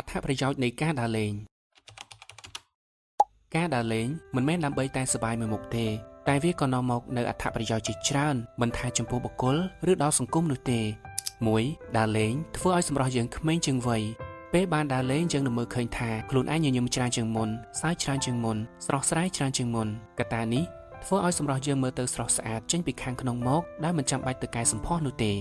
អត្ថប្រយោជន៍នៃការដើរលេងការដើរលេងមិនមែនដើម្បីតែសប្បាយមួយមុខទេតែវាក៏នាំមកនូវអត្ថប្រយោជន៍ជាច្រើនមិនថាចំពោះបុគ្គលឬដល់សង្គមនោះទេ 1. ដើរលេងធ្វើឲ្យសម្រស់យើងក្មេងជាងវ័យពេលបានដើរលេងយើងនឹងមើលឃើញថាខ្លួនឯងញញឹមច្រើនជាងមុនសើចច្រើនជាងមុនស្រស់ស្រាយច្រើនជាងមុនកត្តានេះធ្វើឲ្យសម្រស់យើងមើលទៅស្រស់ស្អាតចេញពីខាងក្នុងមកដែលមិនចាំបាច់ទៅកែសម្ផស្សនោះទេ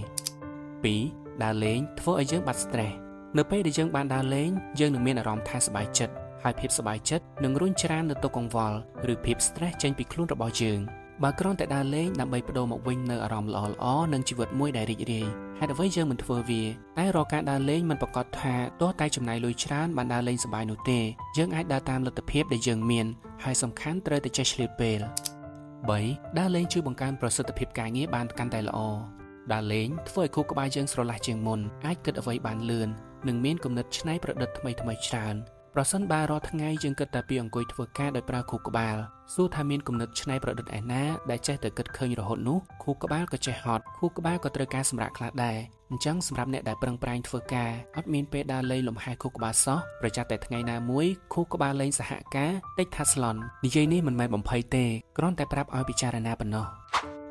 2. ដើរលេងធ្វើឲ្យយើងបាត់ stress នៅពេលដែលយើងបានដើរលេងយើងនឹងមានអារម្មណ៍ថាសប្បាយចិត្តហើយភាពសប្បាយចិត្តនឹងរុញច្រាននៅទុក្ខកង្វល់ឬភាព stress ចេញពីខ្លួនរបស់យើងបើគ្រាន់តែដើរលេងដើម្បីបដូរមកវិញនៅអារម្មណ៍ល្អៗនិងជីវិតមួយដែលរីករាយហេតុអ្វីយើងមិនធ្វើវាតែរាល់ការដើរលេងមិនប្រកាសថាទោះតែចំណាយលុយច្រើនបានដើរលេងសប្បាយនោះទេយើងអាចដើរតាមលទ្ធភាពដែលយើងមានហើយសំខាន់ត្រូវតែចេះឆ្លៀតពេល 3. ដើរលេងជួយបង្កើនប្រសិទ្ធភាពការងារបានកាន់តែល្អដើរលេងធ្វើឲ្យខួរក្បាលយើងស្រឡះជាងមុនអាចគិតអ្វីបានលឿននិងមានគំនិតច្នៃប្រឌិតថ្មីៗច្រើនប្រសិនបើរាល់ថ្ងៃយើងគិតតែពីអង្គុយធ្វើការដោយប្រើខួរក្បាលសួរថាមានគំនិតច្នៃប្រឌិតឯណាដែលចេះតែគិតឃើញរហូតនោះខួរក្បាលក៏ចេះហត់ខួរក្បាលក៏ត្រូវការសម្រាកខ្លះដែរអញ្ចឹងសម្រាប់អ្នកដែលប្រឹងប្រែងធ្វើការអត់មានពេលដើរលេងលំហែខួរក្បាលសោះប្រចាំតែថ្ងៃណាមួយខួរក្បាលលេងសហការតិចថាស្លន់និយាយនេះមិនមែនបំភ័យទេគ្រាន់តែប្រាប់ឲ្យពិចារណាប៉ុណ្ណោះ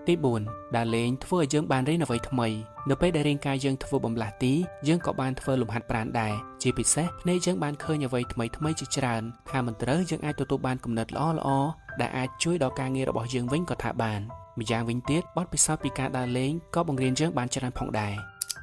ទី 4 ដើរលេងធ្វើឲ្យយើងបានរៀនអ្វីថ្មីនៅពេលដែលរាងកាយយើងធ្វើបំលាស់ទីយើងក៏បានធ្វើលំហាត់ប្រាណដែរជាពិសេសភ្នែកយើងបានឃើញអ្វីថ្មីៗជាច្រើនថាមិនត្រូវយើងអាចទទួលបានគំនិតល្អៗដែលអាចជួយដល់ការងាររបស់យើងវិញក៏ថាបានម្យ៉ាងវិញទៀតបទពិសោធន៍ពីការដើរលេងក៏បង្រៀនយើងបានច្រើនផងដែរ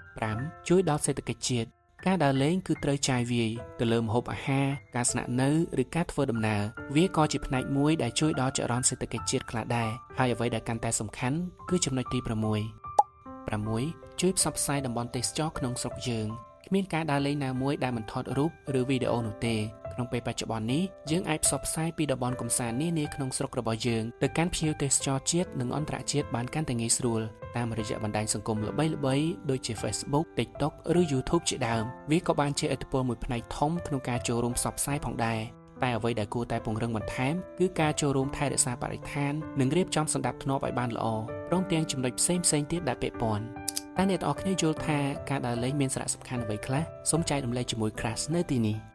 5. ជួយដល់សេដ្ឋកិច្ចជាតិការដើរលេងគឺត្រូវចាយវាយទៅលើម្ហូបអាហារការស្នាក់នៅឬការធ្វើដំណើរវាក៏ជាផ្នែកមួយដែលជួយដល់ចរន្តសេដ្ឋកិច្ចជាតិខ្លះដែរហើយអ្វីដែលកាន់តែសំខាន់គឺចំណុចទី 6 ជួយផ្សព្វផ្សាយតំបន់ទេសចរក្នុងស្រុកយើងគ្មានការដើរលេងណាមួយដែលមិនថតរូបឬវីដេអូនោះទេក្នុងពេលបច្ចុប្បន្ននេះយើងអាចផ្សព្វផ្សាយពីតំបន់កំសាន្តនានាក្នុងស្រុករបស់យើងទៅកាន់ភ្ញៀវទេសចរជាតិនិងអន្តរជាតិបានកាន់តែងាយស្រួលតាមរយៈបណ្ដាញសង្គមល្បីៗដូចជា Facebook, TikTok ឬ YouTube ជាដើមវាក៏បានជាឥទ្ធិពលមួយផ្នែកធំក្នុងការចូលរួមផ្សព្វផ្សាយផងដែរតែអ្វីដែលគួរតែពង្រឹងបន្ថែមគឺការចូលរួមថែរក្សាបរិស្ថាននិងរៀបចំសណ្ដាប់ធ្នាប់ឲ្យបានល្អព្រមទាំងចំណុចផ្សេងៗទៀតដែលពាក់ព័ន្ធតែអ្នកទាំងអស់គ្នាយល់ថាការដើរលេងមានសារៈសំខាន់អ្វីខ្លះសូមចែករំលែកជាមួយ Crash នៅទីនេះ